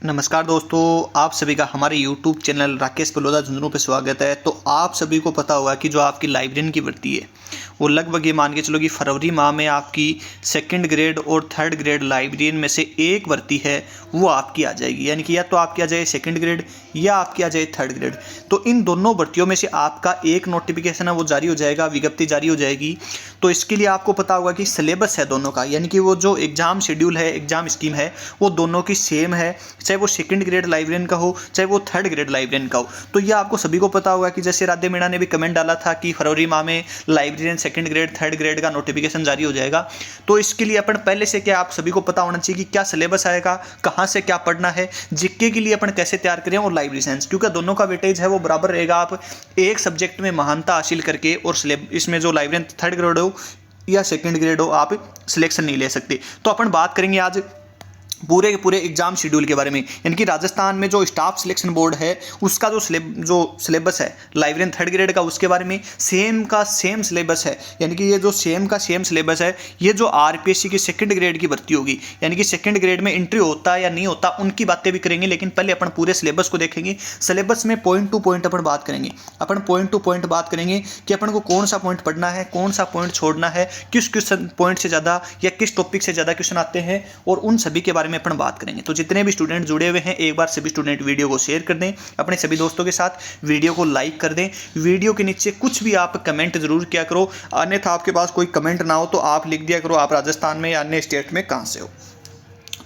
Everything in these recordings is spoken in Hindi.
नमस्कार दोस्तों, आप सभी का हमारे YouTube चैनल राकेश बलोदा झुंझुनू पे स्वागत है। तो आप सभी को पता होगा कि जो आपकी लाइब्रेरियन की भर्ती है वो लगभग ये मान के चलो कि फरवरी माह में आपकी सेकंड ग्रेड और थर्ड ग्रेड लाइब्रेरियन में से एक भर्ती है वो आपकी आ जाएगी। यानी कि या तो आपकी आ जाए सेकंड ग्रेड या आपकी आ जाए थर्ड ग्रेड। तो इन दोनों भर्तियों में से आपका एक नोटिफिकेशन है वो जारी हो जाएगा, विज्ञप्ति जारी हो जाएगी। तो इसके लिए आपको पता होगा कि सिलेबस है दोनों का, यानी कि वो जो एग्जाम शेड्यूल है, एग्जाम स्कीम है, वो दोनों की सेम है, चाहे वो सेकंड ग्रेड लाइब्रेरियन का हो चाहे वो थर्ड ग्रेड लाइब्रेरियन का हो। तो ये आपको सभी को पता होगा कि जैसे राधे मीणा ने भी कमेंट डाला था कि फरवरी माह में librarian second grade third grade का नोटिफिकेशन जारी हो जाएगा। तो इसके लिए अपन पहले से क्या आप सभी को पता होना चाहिए कि क्या सिलेबस आएगा, कहाँ से क्या पढ़ना है, जीके के लिए अपन कैसे तैयार करें और लाइब्रेरी साइंस, क्योंकि दोनों का वेटेज है वो बराबर रहेगा। आप एक सब्जेक्ट में महानता हासिल करके और इसमें जो लाइब्रेरियन थर्ड ग्रेड हो या सेकंड ग्रेड हो आप सिलेक्शन नहीं ले सकते। तो अपन बात करेंगे आज पूरे के पूरे एग्जाम शेड्यूल के बारे में, यानी कि राजस्थान में जो स्टाफ सिलेक्शन बोर्ड है उसका जो सिलेबस है लाइब्रेरियन थर्ड ग्रेड का, उसके बारे में सेम का सेम सिलेबस है। यानी कि ये जो सेम का सेम सिलेबस है, ये जो आरपीएससी की सेकंड ग्रेड की भर्ती होगी, यानी कि सेकंड ग्रेड में एंट्री होता है या नहीं होता उनकी बातें भी करेंगे। लेकिन पहले अपन पूरे सिलेबस को देखेंगे। सिलेबस में पॉइंट टू पॉइंट अपन बात करेंगे। अपन पॉइंट टू पॉइंट बात करेंगे कि अपन को कौन सा पॉइंट पढ़ना है, कौन सा पॉइंट छोड़ना है, किस क्वेश्चन पॉइंट से ज़्यादा या किस टॉपिक से ज़्यादा क्वेश्चन आते हैं, और उन सभी के बारे में अपन बात करेंगे। तो जितने भी स्टूडेंट जुड़े हुए हैं, एक बार सभी स्टूडेंट वीडियो को शेयर कर दें अपने सभी दोस्तों के साथ, वीडियो को लाइक कर दें। वीडियो के नीचे कुछ भी आप कमेंट जरूर किया करो, अन्यथा आपके पास कोई कमेंट ना हो तो आप लिख दिया करो आप राजस्थान में या अन्य स्टेट में कहाँ से हो।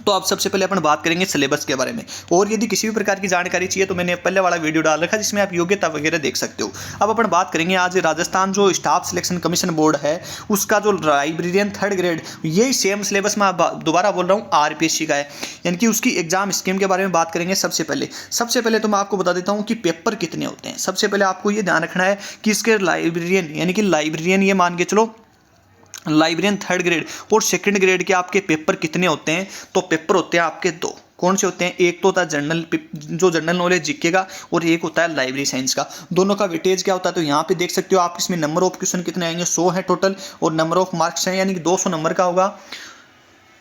तो अब सबसे पहले अपन बात करेंगे सिलेबस के बारे में। और यदि किसी भी प्रकार की जानकारी चाहिए तो मैंने पहले वाला वीडियो डाल रखा है जिसमें आप योग्यता वगैरह देख सकते हो। अब अपन बात करेंगे आज राजस्थान जो स्टाफ सिलेक्शन कमीशन बोर्ड है उसका जो लाइब्रेरियन थर्ड ग्रेड, यही सेम सिलेबस में दोबारा बोल रहा हूँ आरपीएससी का है, यानी कि उसकी एग्जाम स्कीम के बारे में बात करेंगे। सबसे पहले तो मैं आपको बता देता हूँ कि पेपर कितने होते हैं। सबसे पहले आपको ये ध्यान रखना है कि इसके लाइब्रेरियन, यानी कि लाइब्रेरियन ये मान के चलो लाइब्रेरियन थर्ड ग्रेड और सेकंड ग्रेड के आपके पेपर कितने होते हैं। तो पेपर होते हैं आपके दो। कौन से होते हैं? एक तो होता है जनरल नॉलेज जीके का, और एक होता है लाइब्रेरी साइंस का। दोनों का वेटेज क्या होता है तो यहाँ पे देख सकते हो आप। इसमें नंबर ऑफ क्वेश्चन कितने आएंगे, 100 है टोटल, और नंबर ऑफ मार्क्स हैं यानी कि 200 नंबर का होगा।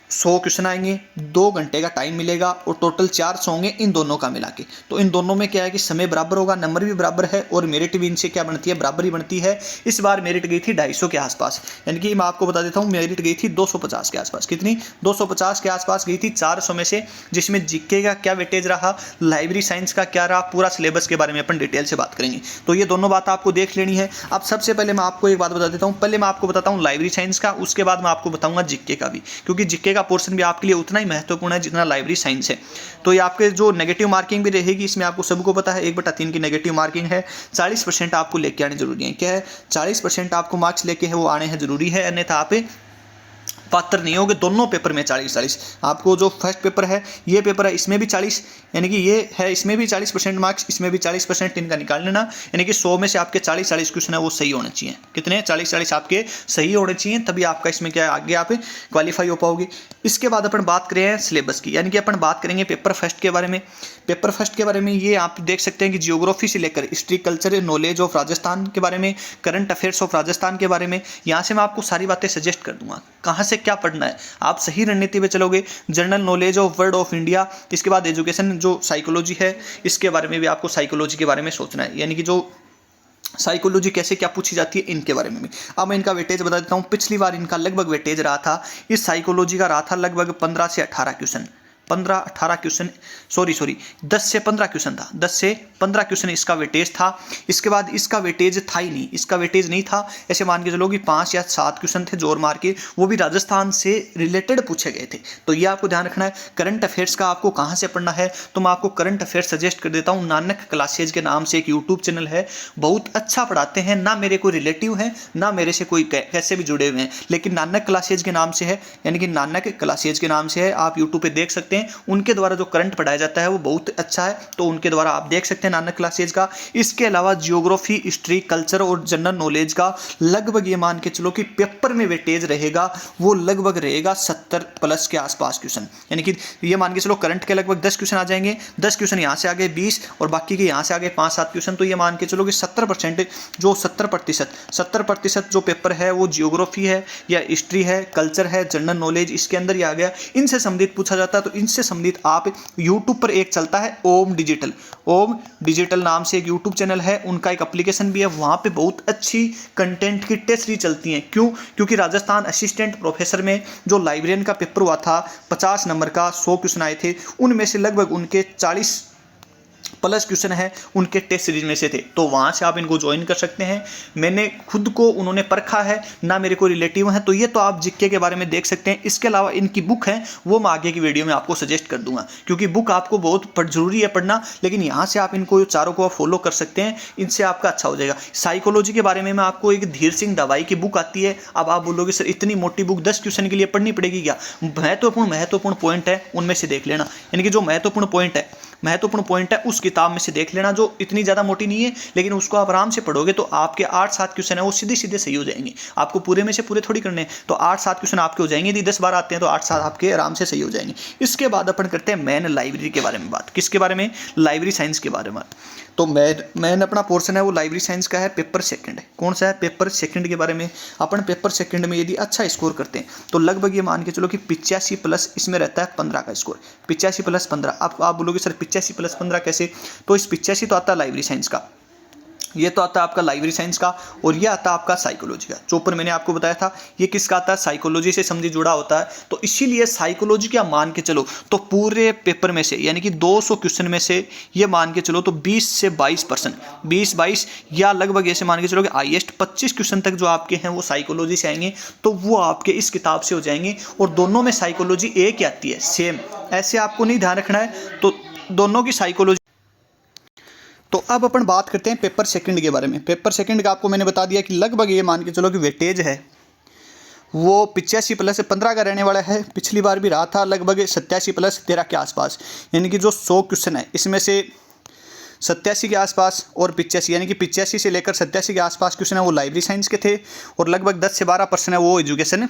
100 क्वेश्चन आएंगे, 2 घंटे का टाइम मिलेगा, और टोटल 400 होंगे इन दोनों का मिला के। तो इन दोनों में क्या है कि समय बराबर होगा, नंबर भी बराबर है, और मेरिट भी इनसे क्या बनती है, बराबर ही बनती है। इस बार मेरिट गई थी 250 के आसपास, यानी कि मैं आपको बता देता हूँ मेरिट गई थी 250 के आसपास। कितनी? 250 के आसपास गई थी 400 में से, जिसमें जीके का क्या वेटेज रहा, लाइब्रेरी साइंस का क्या रहा, पूरा सिलेबस के बारे में अपन डिटेल से बात करेंगे। तो ये दोनों बात आपको देख लेनी है। अब सबसे पहले मैं आपको एक बात बता देता हूँ। पहले मैं आपको बताता हूँ लाइब्रेरी साइंस का, उसके बाद मैं आपको बताऊंगा जीके का भी, क्योंकि जीके का पोर्शन भी आपके लिए उतना ही महत्वपूर्ण है जितना लाइब्रेरी साइंस है। तो ये आपके जो नेगेटिव मार्किंग भी रहेगी, इसमें आपको सबको पता है 1/3 की नेगेटिव मार्किंग है। 40% आपको लेके आने जरूरी है। क्या है? 40% आपको मार्क्स लेके है वो आने हैं जरूरी है, अन्यथा आप पात्र नहीं होगे। दोनों पेपर में 40-40 आपको, जो फर्स्ट पेपर है ये पेपर है इसमें भी 40, यानी कि ये है इसमें भी 40% मार्क्स, इसमें भी 40% इनका निकाल लेना। यानी कि 100 में से आपके 40-40 क्वेश्चन है वो सही होने चाहिए। कितने? 40-40 आपके सही होने चाहिए, तभी आपका इसमें क्या है आगे आप क्वालिफाई हो पाओगे। इसके बाद अपन बात करें सिलेबस की, यानी कि अपन बात करेंगे पेपर फर्स्ट के बारे में। पेपर फर्स्ट के बारे में ये आप देख सकते हैं कि जियोग्राफी से लेकर history, culture, knowledge of Rajasthan के बारे में, करंट अफेयर्स ऑफ राजस्थान के बारे में, यहाँ से मैं आपको सारी बातें सजेस्ट कर दूंगा कहाँ से क्या पढ़ना है। आप सही रणनीति पे चलोगे। General knowledge of world of India, इसके बाद एजुकेशन जो साइकोलॉजी है इसके बारे में भी आपको साइकोलॉजी के बारे में सोचना है, यानी कि जो साइकोलॉजी कैसे क्या पूछी जाती है इनके बारे में भी। अब मैं इनका वेटेज बता देता हूँ। पिछली बार इनका लगभग वेटेज रहा था, इस साइकोलॉजी का रहा था लगभग 15 से 18 क्वेश्चन, 15-18 क्वेश्चन, सॉरी 10 से 15 क्वेश्चन था, 10 से 15 क्वेश्चन इसका वेटेज था। इसके बाद इसका वेटेज था ही नहीं, इसका वेटेज नहीं था। ऐसे मान के चलो कि 5 या 7 क्वेश्चन थे जोर मार के, वो भी राजस्थान से रिलेटेड पूछे गए थे। तो ये आपको ध्यान रखना है। करंट अफेयर्स का आपको कहाँ से पढ़ना है, तो मैं आपको करंट अफेयर्स सजेस्ट कर देता हूँ। नानक क्लासेज के नाम से एक यूट्यूब चैनल है, बहुत अच्छा पढ़ाते हैं। ना मेरे कोई रिलेटिव है, ना मेरे से कोई कैसे भी जुड़े हुए हैं, लेकिन नानक क्लासेज के नाम से है, यानी कि नानक क्लासेज के नाम से है। आप यूट्यूब पे देख सकते हैं, उनके द्वारा जो करंट पढ़ाया जाता है वो बहुत अच्छा है, तो उनके द्वारा आप देख सकते हैं नानक क्लासेज का। इसके अलावा जियोग्राफी, हिस्ट्री, कल्चर और जनरल नॉलेज का लगभग ये मान के चलो कि पेपर में वेटेज रहेगा वो लगभग रहेगा 70+ के आसपास क्वेश्चन, यानी कि ये मान के चलो करंट के लगभग 10 क्वेश्चन आ जाएंगे। 10 क्वेश्चन यहाँ से आगे 20 और बाकी के यहाँ से आगे 5-7 क्वेश्चन। तो ये मान के चलो कि 70% जो 70% जो पेपर है वो जियोग्राफी है या हिस्ट्री है, कल्चर है, जनरल नॉलेज इसके अंदर ही आ गया। इनसे संबंधित पूछा जाता है, तो इन इनसे संबंधित आप यूट्यूब पर एक चलता है ओम डिजिटल नाम से एक यूट्यूब चैनल है, उनका एक एप्लीकेशन भी है, वहाँ पे बहुत अच्छी कंटेंट की टेस्ट सीरीज चलती हैं। क्यों? क्योंकि राजस्थान असिस्टेंट प्रोफेसर में जो लाइब्रेरियन का पेपर हुआ था 50 नंबर का 100 क्वेश्चन आए थे, उनमें से लगभग उनके 40 प्लस क्वेश्चन है उनके टेस्ट सीरीज में से थे। तो वहाँ से आप इनको ज्वाइन कर सकते हैं। मैंने खुद को उन्होंने परखा है ना, मेरे को रिलेटिव हैं, तो ये तो आप जीके के बारे में देख सकते हैं। इसके अलावा इनकी बुक है वो मैं आगे की वीडियो में आपको सजेस्ट कर दूंगा, क्योंकि बुक आपको बहुत जरूरी है पढ़ना, लेकिन यहाँ से आप इनको चारों को फॉलो कर सकते हैं, इनसे आपका अच्छा हो जाएगा। साइकोलॉजी के बारे में मैं आपको एक धीर सिंह दवाई की बुक आती है। अब आप बोलोगे सर इतनी मोटी बुक 10 क्वेश्चन के लिए पढ़नी पड़ेगी क्या? महत्वपूर्ण पॉइंट है उनमें से देख लेना, यानी कि जो महत्वपूर्ण पॉइंट है उस किताब में से देख लेना, जो इतनी ज़्यादा मोटी नहीं है, लेकिन उसको आप आराम से पढ़ोगे तो आपके 8-7 क्वेश्चन है वो सीधे सही हो जाएंगे। आपको पूरे में से पूरे थोड़ी करने हैं, तो 8-7 क्वेश्चन आपके हो जाएंगे। यदि 10-12 आते हैं तो 8-7 आपके आराम से सही हो जाएंगे। इसके बाद अपन करते हैं मैन लाइब्रेरी के बारे में बात। किसके बारे में? लाइब्रेरी साइंस के बारे में। तो मैन अपना पोर्शन है वो लाइब्रेरी साइंस का है, पेपर सेकंड है। कौन सा है? पेपर सेकंड के बारे में। अपन पेपर सेकंड में यदि अच्छा स्कोर करते हैं तो लगभग ये मान के चलो कि 85 प्लस इसमें रहता है 15 का स्कोर। 85 प्लस 15। आप बोलोगे सर 85 प्लस 15 कैसे? तो इस 85 तो आता है लाइब्रेरी साइंस का, ये तो आता है आपका लाइब्रेरी साइंस का, और ये आता है आपका साइकोलॉजी का। जो ऊपर मैंने आपको बताया था ये किसका आता है? साइकोलॉजी से समझी जुड़ा होता है। तो इसीलिए साइकोलॉजी क्या मान के चलो तो पूरे पेपर में से, यानी कि 200 क्वेश्चन में से ये मान के चलो तो 20 से 22%, 20-22 या लगभग ऐसे मान के चलो कि हाईएस्ट 25 क्वेश्चन तक जो आपके हैं वो साइकोलॉजी से आएंगे, तो वो आपके इस किताब से हो जाएंगे। और दोनों में साइकोलॉजी एक ही आती है, सेम, ऐसे आपको नहीं ध्यान रखना है। तो दोनों की साइकोलॉजी। तो अब अपन बात करते हैं पेपर सेकंड के बारे में। पेपर सेकंड का आपको मैंने बता दिया कि लगभग ये मान के चलो कि वेटेज है वो 85 प्लस 15 का रहने वाला है। पिछली बार भी रहा था लगभग 87 प्लस 13 के आसपास, यानी कि जो 100 क्वेश्चन है इसमें से 87 के आसपास और 85, यानी कि 85 से लेकर 87 के आसपास क्वेश्चन है वो लाइब्रेरी साइंस के थे, और लगभग 10 से 12% है वो एजुकेशन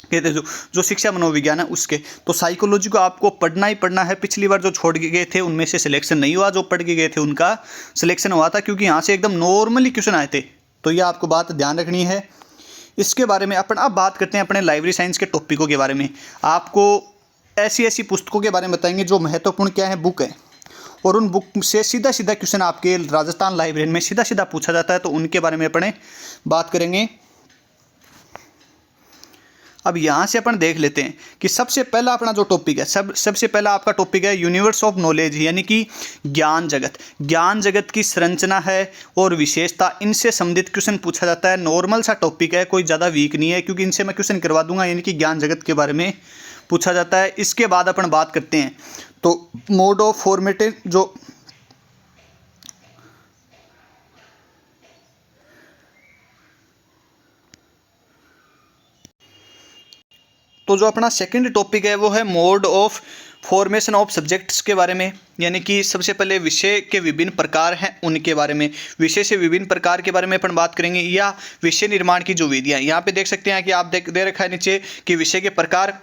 कहते जो शिक्षा मनोविज्ञान है उसके। तो साइकोलॉजी को आपको पढ़ना ही पढ़ना है। पिछली बार जो छोड़ के गए थे उनमें से सिलेक्शन नहीं हुआ, जो पढ़ के गए थे उनका सिलेक्शन हुआ था, क्योंकि यहाँ से एकदम नॉर्मली क्वेश्चन आए थे। तो ये आपको बात ध्यान रखनी है। इसके बारे में अपन अब बात करते हैं अपने लाइब्रेरी साइंस के टॉपिकों के बारे में। आपको ऐसी पुस्तकों के बारे में बताएंगे जो महत्वपूर्ण क्या है बुक है, और उन बुक से सीधा क्वेश्चन आपके राजस्थान लाइब्रेरी में सीधा पूछा जाता है, तो उनके बारे में अपन बात करेंगे। अब यहाँ से अपन देख लेते हैं कि सबसे पहला अपना जो टॉपिक है, सबसे पहला आपका टॉपिक है यूनिवर्स ऑफ नॉलेज, यानी कि ज्ञान जगत की संरचना है और विशेषता, इनसे संबंधित क्वेश्चन पूछा जाता है। नॉर्मल सा टॉपिक है, कोई ज़्यादा वीक नहीं है, क्योंकि इनसे मैं क्वेश्चन करवा दूंगा, यानी कि ज्ञान जगत के बारे में पूछा जाता है। इसके बाद अपन बात करते हैं तो मोड ऑफ फॉर्मेटिंग, जो अपना सेकंड टॉपिक है वो है mode of formation of subjects के बारे में, यानी कि सबसे पहले विषय के विभिन्न प्रकार हैं उनके बारे में। विषय से विभिन्न प्रकार के बारे में अपन बात करेंगे, या विषय निर्माण की जो विधियाँ। यहाँ पे देख सकते हैं कि आप दे रखा है नीचे कि विषय के प्रकार,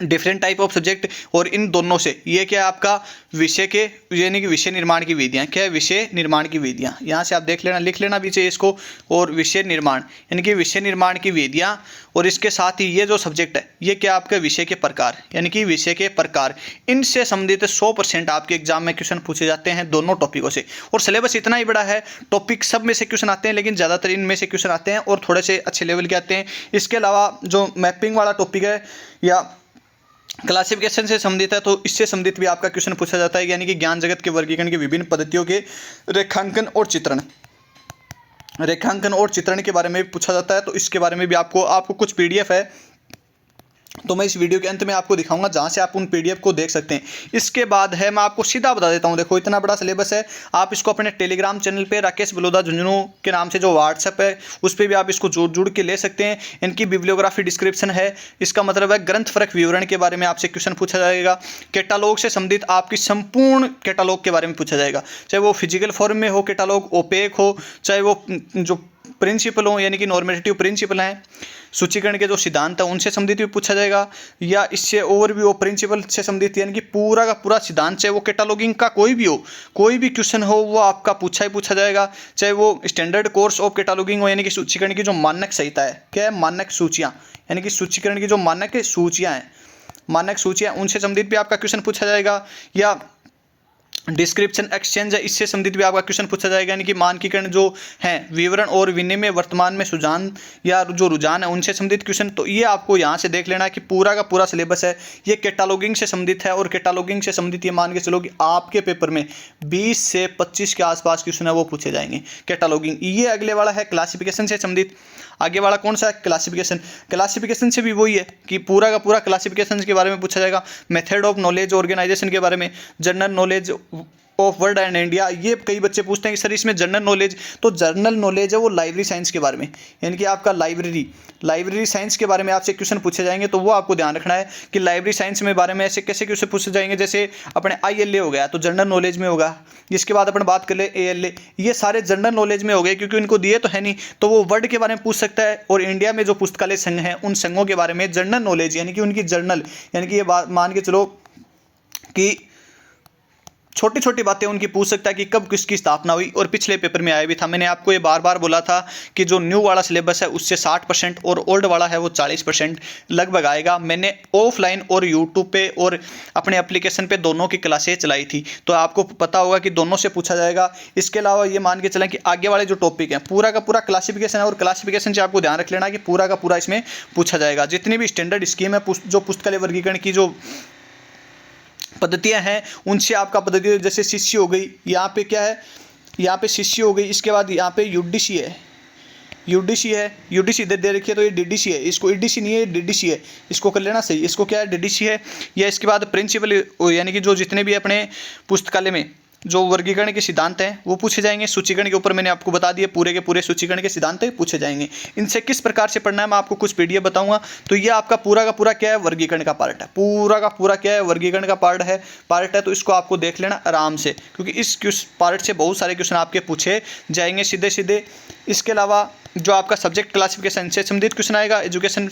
डिफरेंट टाइप ऑफ सब्जेक्ट, और इन दोनों से ये क्या है आपका विषय के, यानी कि विषय निर्माण की विधियाँ। क्या है? विषय निर्माण की विधियाँ। यहाँ से आप देख लेना, लिख लेना भी चाहिए इसको, और विषय निर्माण यानी कि विषय निर्माण की विधियाँ, और इसके साथ ही ये जो सब्जेक्ट है ये क्या आपके विषय के प्रकार, यानी कि विषय के प्रकार, इनसे संबंधित 100% आपके एग्जाम में क्वेश्चन पूछे जाते हैं दोनों टॉपिकों से। और सिलेबस इतना ही बड़ा है, टॉपिक सब में से क्वेश्चन आते हैं, लेकिन ज़्यादातर इनमें से क्वेश्चन आते हैं और थोड़े से अच्छे लेवल के आते हैं। इसके अलावा जो मैपिंग वाला टॉपिक है या क्लासिफिकेशन से संबंधित है, तो इससे संबंधित भी आपका क्वेश्चन पूछा जाता है, यानी कि ज्ञान जगत के वर्गीकरण की विभिन्न पद्धतियों के रेखांकन और चित्रण के बारे में भी पूछा जाता है। तो इसके बारे में भी आपको कुछ पीडीएफ है, तो मैं इस वीडियो के अंत में आपको दिखाऊंगा, जहां से आप उन पीडीएफ को देख सकते हैं। इसके बाद है, मैं आपको सीधा बता देता हूं, देखो इतना बड़ा सिलेबस है, आप इसको अपने टेलीग्राम चैनल पे राकेश बलौदा झुंझुनू के नाम से जो व्हाट्सएप है उस पर भी आप इसको जुड़ के ले सकते हैं। इनकी बिब्लियोग्राफी डिस्क्रिप्शन है, इसका मतलब है ग्रंथ फर्क विवरण के बारे में आपसे क्वेश्चन पूछा जाएगा। कैटालॉग से संबंधित आपकी संपूर्ण कैटालॉग के बारे में पूछा जाएगा, चाहे वो फिजिकल फॉर्म में हो कैटालॉग, ओपेक हो, चाहे वो जो प्रिंसिपल हो, यानी कि नॉर्मेटिव प्रिंसिपल हैं, सूचीकरण के जो सिद्धांत है उनसे संबंधित भी पूछा जाएगा, या इससे और भी वो प्रिंसिपल से संबंधित, यानी कि पूरा का पूरा सिद्धांत, चाहे वो कैटालॉगिंग का कोई भी क्वेश्चन हो वो आपका पूछा जाएगा। चाहे वो स्टैंडर्ड कोर्स ऑफ कैटालॉगिंग हो, यानी कि सूचीकरण की जो मानक संहिता है, क्या है? मानक सूचियाँ, यानी कि सूचीकरण की जो मानक सूचियाँ हैं, मानक सूचियाँ उनसे संबंधित भी आपका क्वेश्चन पूछा जाएगा, या डिस्क्रिप्शन एक्सचेंज है इससे संबंधित भी आपका क्वेश्चन पूछा जाएगा, यानी कि मानकीकरण जो है विवरण और विनिमय वर्तमान में सुझान या जो रुझान है उनसे संबंधित क्वेश्चन। तो ये आपको यहाँ से देख लेना है कि पूरा का पूरा सिलेबस है ये कैटालॉगिंग से संबंधित है, और कैटालॉगिंग से संबंधित ये मान के चलो कि आपके पेपर में 20 से 25 के आसपास क्वेश्चन है वो पूछे जाएंगे कैटालॉगिंग। ये अगले वाला है क्लासिफिकेशन से संबंधित। आगे वाला कौन सा है? क्लासिफिकेशन। क्लासिफिकेशन से भी वही है कि पूरा का पूरा क्लासिफिकेशन के बारे में पूछा जाएगा, मेथड ऑफ नॉलेज ऑर्गेनाइजेशन के बारे में, general knowledge of world and India. ये कई बच्चे पूछते हैं कि सर इसमें जनरल नॉलेज, तो जनरल नॉलेज है वो लाइब्रेरी साइंस के बारे में, यानी कि आपका लाइब्रेरी साइंस के बारे में आपसे क्वेश्चन पूछे जाएंगे। तो वो आपको ध्यान रखना है कि लाइब्रेरी साइंस में बारे में ऐसे कैसे क्वेश्चन पूछे जाएंगे। जैसे अपने ILA हो गया तो जनरल नॉलेज में होगा, इसके बाद अपन बात कर ले ALA, ये सारे जनरल नॉलेज में हो गए क्योंकि उनको दिए तो है नहीं, तो वो वर्ड के बारे में पूछ सकता है। और इंडिया में जो पुस्तकालय संघ हैं उन संघों के बारे में जनरल नॉलेज, यानी कि उनकी जर्नल, यानी कि ये बात मान के चलो कि छोटी छोटी बातें उनकी पूछ सकता है कि कब किसकी स्थापना हुई। और पिछले पेपर में आया भी था, मैंने आपको ये बार बार बोला था कि जो न्यू वाला सिलेबस है उससे 60% और ओल्ड वाला है वो 40% लगभग आएगा। मैंने ऑफलाइन और यूट्यूब पे और अपने एप्लीकेशन पे दोनों की क्लासें चलाई थी, तो आपको पता होगा कि दोनों से पूछा जाएगा। इसके अलावा ये मान के चलें कि आगे वाले जो टॉपिक हैं पूरा का पूरा क्लासिफिकेशन है, और क्लासिफिकेशन से आपको ध्यान रख लेना कि पूरा का पूरा इसमें पूछा जाएगा। जितनी भी स्टैंडर्ड स्कीम है जो पुस्तकालय वर्गीकरण की जो पद्धतियाँ हैं उनसे आपका पद्धति, जैसे शिष्य हो गई, यहाँ पे क्या है, यहाँ पे शिष्य हो गई, इसके बाद यहाँ पे UDC है, UDC दे रखी है तो ये DDC है, इसको EDC नहीं है DDC है, इसको कर लेना सही। इसको क्या है DDC है। या इसके बाद प्रिंसिपल, यानी कि जो जितने भी अपने पुस्तकालय में जो वर्गीकरण के सिद्धांत हैं वो पूछे जाएंगे। सूचीकरण के ऊपर मैंने आपको बता दिया, पूरे के पूरे सूचीकरण के सिद्धांत पूछे जाएंगे। इनसे किस प्रकार से पढ़ना है मैं आपको कुछ PDF बताऊंगा। तो ये आपका पूरा का पूरा क्या है, वर्गीकरण का पार्ट है, पूरा का पूरा क्या है, वर्गीकरण का पार्ट है। तो इसको आपको देख लेना आराम से, क्योंकि इस पार्ट से बहुत सारे क्वेश्चन आपके पूछे जाएंगे सीधे सीधे। इसके अलावा जो आपका सब्जेक्ट क्लासिफिकेशन से संबंधित क्वेश्चन आएगा, एजुकेशन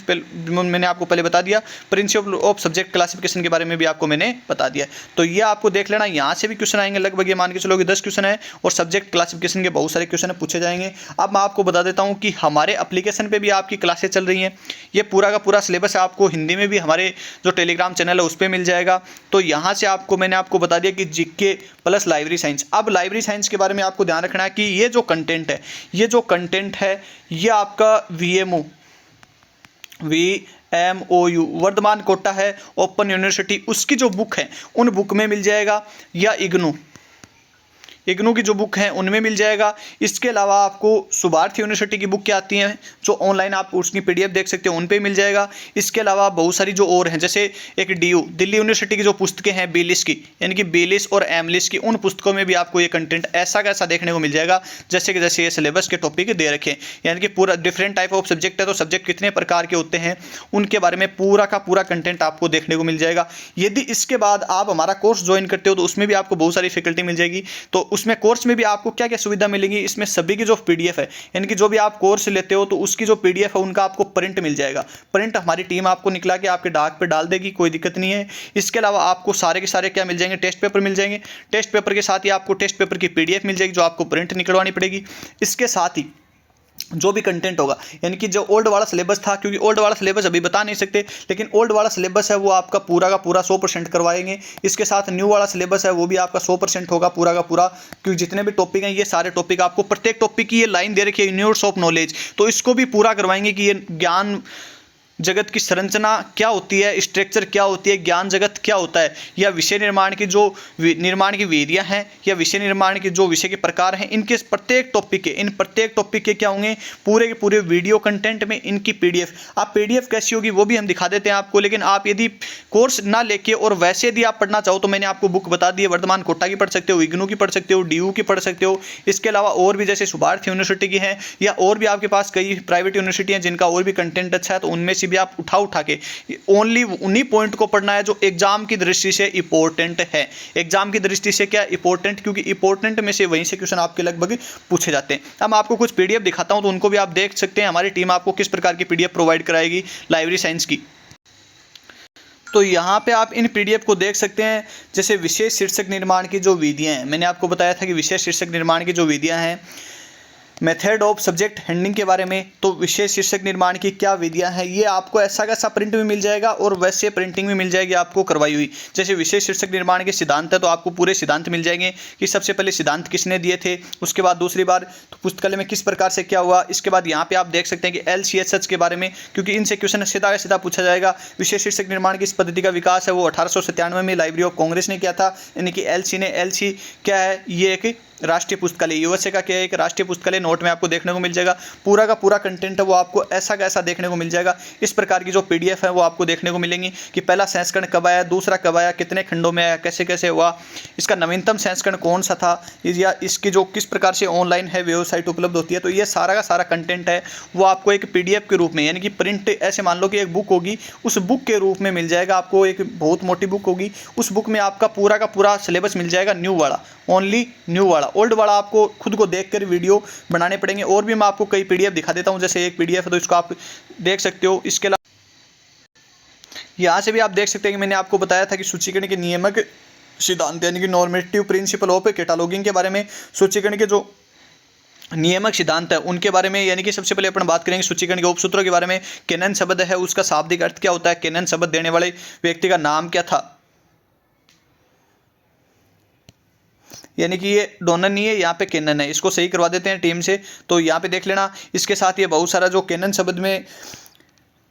मैंने आपको पहले बता दिया, प्रिंसिपल ऑफ सब्जेक्ट क्लासिफिकेशन के बारे में भी आपको मैंने बता दिया। तो ये आपको देख लेना, यहाँ से भी क्वेश्चन आएंगे, लगभग ये मान के चलो कि 10 क्वेश्चन है, और सब्जेक्ट क्लासिफिकेशन के बहुत सारे क्वेश्चन पूछे जाएंगे। अब मैं आपको बता देता हूँ कि हमारे एप्लीकेशन पर भी आपकी क्लासेस चल रही हैं। ये पूरा का पूरा सिलेबस आपको हिंदी में भी हमारे जो टेलीग्राम चैनल है उस पर मिल जाएगा। तो यहाँ से मैंने आपको बता दिया कि GK प्लस लाइब्रेरी साइंस। अब लाइब्रेरी साइंस के बारे में आपको ध्यान रखना है कि ये जो कंटेंट है ये आपका VMOU वर्धमान कोटा है, ओपन यूनिवर्सिटी, उसकी जो बुक है उन बुक में मिल जाएगा, या इग्नू की जो बुक हैं उनमें मिल जाएगा। इसके अलावा आपको सुभारती यूनिवर्सिटी की बुक क्या आती हैं जो ऑनलाइन आप उसकी PDF देख सकते हो, उन पे मिल जाएगा। इसके अलावा बहुत सारी जो और हैं, जैसे एक DU दिल्ली यूनिवर्सिटी की जो पुस्तकें हैं बेलिस की, यानी कि बेलिस और एमलिस की, उन पुस्तकों में भी आपको ये कंटेंट ऐसा कैसा देखने को मिल जाएगा जैसे कि ये सिलेबस के टॉपिक दे रखे हैं, यानी कि पूरा डिफरेंट टाइप ऑफ सब्जेक्ट है, तो सब्जेक्ट कितने प्रकार के होते हैं उनके बारे में पूरा का पूरा कंटेंट आपको देखने को मिल जाएगा। यदि इसके बाद आप हमारा कोर्स ज्वाइन करते हो तो उसमें भी आपको बहुत सारी फैकल्टी मिल जाएगी। तो उसमें कोर्स में भी आपको क्या क्या सुविधा मिलेगी, इसमें सभी की जो PDF है, यानी कि जो भी आप कोर्स लेते हो तो उसकी जो PDF है उनका आपको प्रिंट मिल जाएगा। प्रिंट हमारी टीम आपको निकला के आपके डाक पे डाल देगी, कोई दिक्कत नहीं है। इसके अलावा आपको सारे के सारे क्या मिल जाएंगे, टेस्ट पेपर मिल जाएंगे। टेस्ट पेपर के साथ ही आपको टेस्ट पेपर की PDF मिल जाएगी जो आपको प्रिंट निकलवानी पड़ेगी। इसके साथ ही जो भी कंटेंट होगा, यानी कि जो ओल्ड वाला सिलेबस था, क्योंकि ओल्ड वाला सिलेबस अभी बता नहीं सकते, लेकिन ओल्ड वाला सिलेबस है वो आपका पूरा का पूरा 100% करवाएंगे। इसके साथ न्यू वाला सिलेबस है वो भी आपका 100% होगा पूरा का पूरा, क्योंकि जितने भी टॉपिक हैं ये सारे टॉपिक आपको, प्रत्येक टॉपिक की ये लाइन दे रखी है यूनिवर्स ऑफ नॉलेज, तो इसको भी पूरा करवाएंगे कि ये ज्ञान जगत की संरचना क्या होती है, स्ट्रक्चर क्या होती है, ज्ञान जगत क्या होता है, या विषय निर्माण की जो निर्माण की विधियां हैं, या विषय निर्माण के जो विषय के प्रकार हैं, इनके प्रत्येक टॉपिक के क्या होंगे, पूरे के पूरे वीडियो कंटेंट में इनकी PDF। आप PDF कैसी होगी वो भी हम दिखा देते हैं आपको, लेकिन आप यदि कोर्स ना लेके और वैसे यदि आप पढ़ना चाहो तो मैंने आपको बुक बता दी है, वर्धमान कोटा की पढ़ सकते हो, इग्नू की पढ़ सकते हो, DU की पढ़ सकते हो। इसके अलावा और भी जैसे सुभारती यूनिवर्सिटी की है, या और भी आपके पास कई प्राइवेट यूनिवर्सिटी हैं जिनका और भी कंटेंट अच्छा है, तो उनमें भी आप उठा के ओनली उन्हीं पॉइंट को पढ़ना है जो एग्जाम की दृष्टि से इंपॉर्टेंट है। एग्जाम की दृष्टि से क्या इंपॉर्टेंट, क्योंकि इंपॉर्टेंट में से वहीं से क्वेश्चन आपके लगभग पूछे जाते हैं। अब मैं आपको कुछ PDF दिखाता हूं तो उनको भी आप देख सकते हैं, हमारी टीम आपको किस प्रकार की PDF प्रोवाइड कराएगी लाइब्रेरी साइंस की। तो यहाँ पे आप इन PDF को देख सकते हैं, जैसे विशेष शीर्षक निर्माण की जो विधियाँ हैं, मैंने आपको बताया था कि विशेष शीर्षक निर्माण की जो विधियाँ हैं मेथड ऑफ सब्जेक्ट हैंडलिंग के बारे में, तो विशेष शीर्षक निर्माण की क्या विधियां हैं, ये आपको ऐसा कैसा प्रिंट भी मिल जाएगा और वैसे प्रिंटिंग भी मिल जाएगी आपको करवाई हुई। जैसे विशेष शीर्षक निर्माण के सिद्धांत है तो आपको पूरे सिद्धांत मिल जाएंगे कि सबसे पहले सिद्धांत किसने दिए थे, उसके बाद दूसरी बार तो पुस्तकालय में किस प्रकार से क्या हुआ। इसके बाद यहाँ पे आप देख सकते हैं कि LCHS के बारे में, क्योंकि इनसे क्वेश्चन सीधा सीधा पूछा जाएगा। विशेष शीर्षक निर्माण की इस पद्धति का विकास है वो 1897 में लाइब्रेरी ऑफ कांग्रेस ने किया था, यानी कि LC क्या है, ये एक राष्ट्रीय पुस्तकालय USA का क्या है, एक राष्ट्रीय पुस्तकालय। नोट में आपको देखने को मिल जाएगा पूरा का पूरा कंटेंट है वो आपको ऐसा का ऐसा देखने को मिल जाएगा। इस प्रकार की जो PDF है वो आपको देखने को मिलेंगी कि पहला संस्करण कब आया, दूसरा कब आया, कितने खंडों में आया, कैसे कैसे हुआ, इसका नवीनतम संस्करण कौन सा था, या इसकी जो किस प्रकार से ऑनलाइन है वेबसाइट उपलब्ध होती है। तो ये सारा का सारा कंटेंट है वो आपको एक PDF के रूप में, यानी कि प्रिंट, ऐसे मान लो कि एक बुक होगी, उस बुक के रूप में मिल जाएगा आपको। एक बहुत मोटी बुक होगी, उस बुक में आपका पूरा का पूरा सिलेबस मिल जाएगा, न्यू वाला, ओनली न्यू वाला। ओल्ड वाला आपको खुद को देखकर वीडियो बनाने पड़ेंगे। और भी मैं आपको कई PDF दिखा देता हूं, जैसे एक PDF है तो इसको आप देख सकते हो। इसके अलावा यहाँ से भी आप देख सकते हैं कि मैंने आपको बताया था कि सूचीकरण के नियामक सिद्धांत, यानी कि नॉर्मेटिव प्रिंसिपल ऑफ कैटलॉगिंग के बारे में, सूचीकरण के जो नियामक सिद्धांत है उनके बारे में। यानी कि सबसे पहले अपन बात करेंगे सूचीकरण के उपसूत्रों के बारे में। कैनन शब्द है उसका शाब्दिक अर्थ क्या होता है, कैनन शब्द देने वाले व्यक्ति का नाम क्या था, यानी कि ये डोनर नहीं है, यहाँ पे कैनन है, इसको सही करवा देते हैं टीम से। तो यहाँ पे देख लेना। इसके साथ ये बहुत सारा जो कैनन शब्द में,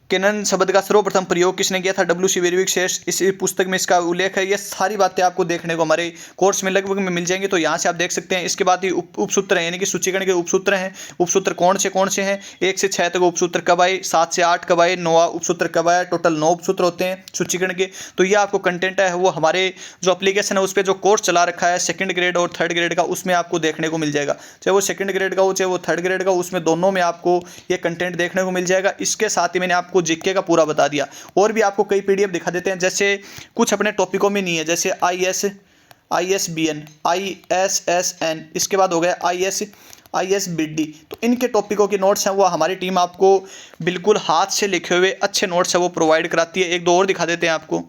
कैनन शब्द का सर्वप्रथम प्रयोग किसने किया था, WC वेरविक शेष, इस पुस्तक में इसका उल्लेख है। ये सारी बातें आपको देखने को हमारे कोर्स में लगभग में मिल जाएंगी, तो यहाँ से आप देख सकते हैं। इसके बाद ही उपसूत्र हैं, यानी कि सूचीकरण के उपसूत्र हैं। उपसूत्र कौन से हैं, 1 से 6 तक उपसूत्र कब आए, 7 से 8 कब आए, 9वां उपसूत्र कब आया, टोटल 9 उपसूत्र होते हैं सूचीकरण के। तो ये आपको कंटेंट है वो हमारे जो एप्लीकेशन है उस पर जो कोर्स चला रखा है 2nd ग्रेड और 3rd ग्रेड का, उसमें आपको देखने को मिल जाएगा। चाहे वो 2nd ग्रेड का हो चाहे वो 3rd ग्रेड का, उसमें दोनों में आपको ये कंटेंट देखने को मिल जाएगा। इसके साथ ही मैंने आपको जीके का पूरा बता दिया। और भी आपको कई PDF दिखा देते हैं, जैसे कुछ अपने टॉपिकों में नहीं है, जैसे ISBN, ISSN, इसके बाद हो गया ISBD। तो इनके टॉपिकों के नोट्स हैं वो हमारी टीम आपको बिल्कुल हाथ से लिखे हुए अच्छे नोट्स है वो प्रोवाइड कराती है। एक दो और दिखा देते हैं आपको।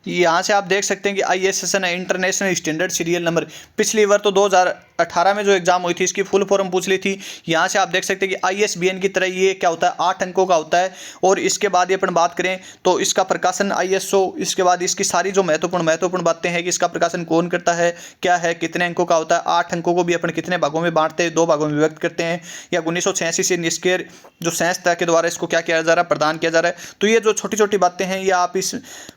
यहाँ से आप देख सकते हैं कि ISSN है, इंटरनेशनल स्टैंडर्ड सीरियल नंबर। पिछली बार तो 2018 में जो एग्जाम हुई थी इसकी फुल फॉर्म पूछ ली थी। यहाँ से आप देख सकते हैं कि ISBN की तरह ये क्या होता है, 8 अंकों का होता है। और इसके बाद ये अपन बात करें तो इसका प्रकाशन ISO, इसके बाद इसकी सारी जो महत्वपूर्ण बातें हैं कि इसका प्रकाशन कौन करता है, क्या है, कितने अंकों का होता है। 8 अंकों को भी अपन कितने भागों में बांटते हैं, 2 भागों में विभक्त करते हैं। या 1986 से निष्क्रिय जो संस्था के द्वारा इसको क्या किया जा रहा है, प्रदान किया जा रहा है। तो ये जो छोटी छोटी बातें हैं ये आप इस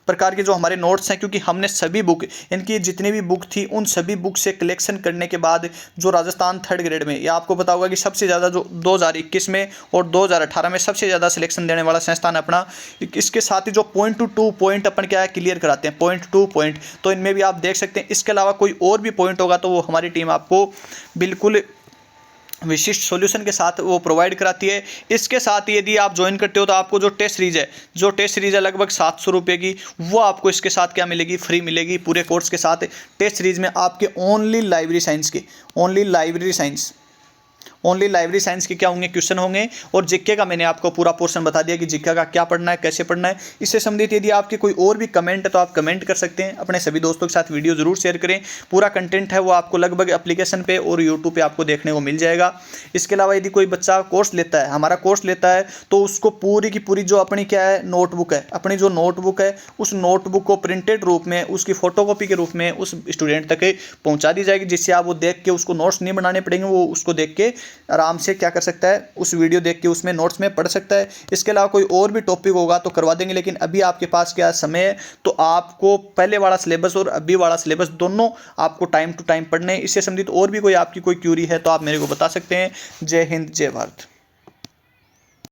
प्रकार के जो हमारे नोट्स हैं, क्योंकि हमने सभी बुक, इनकी जितनी भी बुक थी उन सभी बुक से कलेक्शन करने के बाद जो राजस्थान 3rd ग्रेड में, ये आपको पता होगा कि सबसे ज़्यादा जो 2021 में और 2018 में सबसे ज़्यादा सिलेक्शन देने वाला संस्थान अपना। इसके साथ ही जो पॉइंट टू 2 पॉइंट अपन क्या है क्लियर कराते हैं, पॉइंट टू पॉइंट, तो इनमें भी आप देख सकते हैं। इसके अलावा कोई और भी पॉइंट होगा तो वो हमारी टीम आपको बिल्कुल विशिष्ट सॉल्यूशन के साथ वो प्रोवाइड कराती है। इसके साथ यदि आप ज्वाइन करते हो तो आपको जो टेस्ट सीरीज है लगभग 700 रुपये की, वो आपको इसके साथ क्या मिलेगी, फ्री मिलेगी पूरे कोर्स के साथ। टेस्ट सीरीज में आपके ओनली लाइब्रेरी साइंस के क्या होंगे, क्वेश्चन होंगे। और जीके का मैंने आपको पूरा पोर्शन बता दिया कि जीके का क्या पढ़ना है, कैसे पढ़ना है। इससे संबंधित यदि आपकी कोई और भी कमेंट है तो आप कमेंट कर सकते हैं। अपने सभी दोस्तों के साथ वीडियो जरूर शेयर करें। पूरा कंटेंट है वो आपको लगभग एप्लीकेशन पे और यूट्यूब पे आपको देखने को मिल जाएगा। इसके अलावा यदि कोई बच्चा कोर्स लेता है, हमारा कोर्स लेता है, तो उसको पूरी की पूरी जो अपनी क्या है नोटबुक है, अपनी जो नोटबुक है उस नोटबुक को प्रिंटेड रूप में, उसकी फोटोकॉपी के रूप में उस स्टूडेंट तक पहुँचा दी जाएगी, जिससे आप वो देख के उसको नोट्स नहीं बनाने पड़ेंगे। वो उसको देख के आराम से क्या कर सकता है, उस वीडियो देख के उसमें नोट्स में पढ़ सकता है। इसके अलावा कोई और भी टॉपिक होगा तो करवा देंगे, लेकिन अभी आपके पास क्या समय है, तो आपको पहले वाला सिलेबस और अभी वाला सिलेबस दोनों आपको टाइम टू टाइम पढ़ने। इससे संबंधित और भी कोई आपकी कोई क्यूरी है तो आप मेरे को बता सकते हैं। जय हिंद, जय भारत।